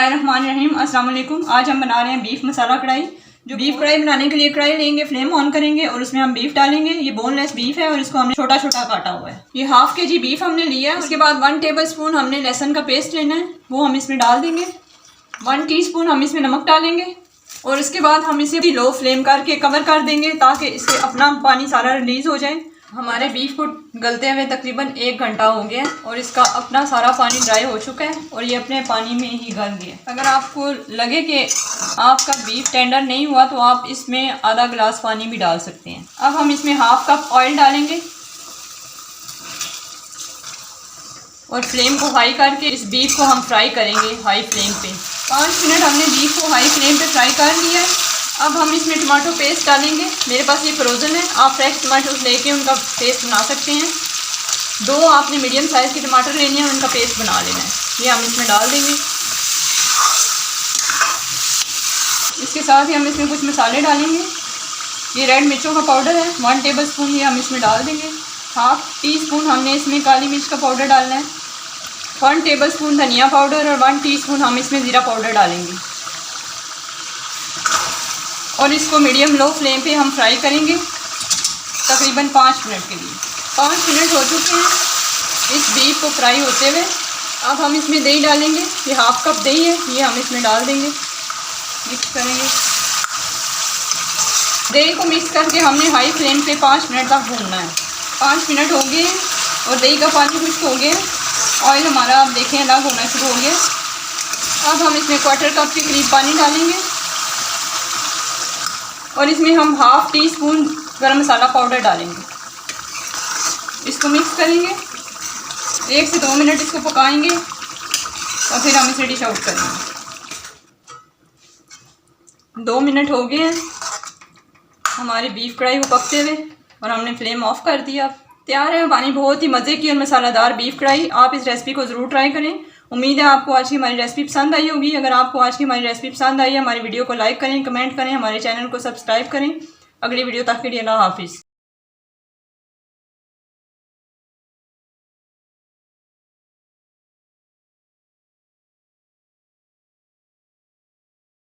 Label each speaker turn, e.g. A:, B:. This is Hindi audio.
A: बिस्मिल्लाहिर्रहमानिर्रहीम। अस्सलाम वालेकुम। आज हम बना रहे हैं बीफ मसाला कढ़ाई। जो बीफ कढ़ाई बनाने के लिए कढ़ाई लेंगे, फ्लेम ऑन करेंगे और उसमें हम बीफ डालेंगे। ये बोनलेस बीफ है और इसको हमने छोटा छोटा काटा हुआ है। ये ½ kg बीफ हमने लिया है। उसके बाद 1 टेबलस्पून हमने लहसुन का पेस्ट लेना है, वो हम इसमें डाल देंगे। 1 टीस्पून हम इसमें नमक डालेंगे और इसके बाद हम इसे लो फ्लेम करके कवर कर देंगे ताकि इससे अपना पानी सारा रिलीज हो जाए। हमारे बीफ को गलते हुए तकरीबन 1 घंटा हो गया और इसका अपना सारा पानी ड्राई हो चुका है और ये अपने पानी में ही गल गया। अगर आपको लगे कि आपका बीफ टेंडर नहीं हुआ तो आप इसमें आधा गिलास पानी भी डाल सकते हैं। अब हम इसमें ½ कप ऑयल डालेंगे और फ्लेम को हाई करके इस बीफ को हम फ्राई करेंगे हाई फ्लेम पे। 5 मिनट हमने बीफ को हाई फ्लेम पे फ्राई कर लिया है। अब हम इसमें टमाटो पेस्ट डालेंगे। मेरे पास ये फ्रोज़न है, आप फ्रेश टमाटो लेके उनका पेस्ट बना सकते हैं। 2 आपने मीडियम साइज़ के टमाटर लेने हैं, उनका पेस्ट बना लेना है। ये हम इसमें डाल देंगे। इसके साथ ही हम इसमें कुछ मसाले डालेंगे। ये रेड मिर्चों का पाउडर है, 1 टेबलस्पून ये हम इसमें डाल देंगे। ½ टीस्पून हमने इसमें काली मिर्च का पाउडर डालना है। 1 टेबलस्पून धनिया पाउडर और 1 टीस्पून हम इसमें ज़ीरा पाउडर डालेंगे और इसको मीडियम लो फ्लेम पे हम फ्राई करेंगे तकरीबन 5 मिनट के लिए। 5 मिनट हो चुके हैं इस बीफ को फ्राई होते हुए। अब हम इसमें दही डालेंगे। ये ½ कप दही है, ये हम इसमें डाल देंगे, मिक्स करेंगे। दही को मिक्स करके हमने हाई फ्लेम पे 5 मिनट तक भूनना है। 5 मिनट हो गए हैं और दही का पानी खुश्क हो गया। ऑयल हमारा आप देखें अलग होना शुरू हो गया। अब हम इसमें 1/4 कप के करीब पानी डालेंगे और इसमें हम ½ टीस्पून गरम मसाला पाउडर डालेंगे। इसको मिक्स करेंगे, 1 से 2 मिनट इसको पकाएंगे और फिर हम इसे डिश आउट करेंगे। 2 मिनट हो गए हैं हमारी बीफ कढ़ाई को पकते हुए और हमने फ्लेम ऑफ कर दिया। तैयार है हमारी बहुत ही मज़े की और मसालेदार बीफ कढ़ाई। आप इस रेसिपी को ज़रूर ट्राई करें। उम्मीद है आपको आज की हमारी रेसिपी पसंद आई होगी। अगर आपको आज की हमारी रेसिपी पसंद आई है, हमारी वीडियो को लाइक करें, कमेंट करें, हमारे चैनल को सब्सक्राइब करें। अगली वीडियो तक के लिए अल्लाह हाफिज़।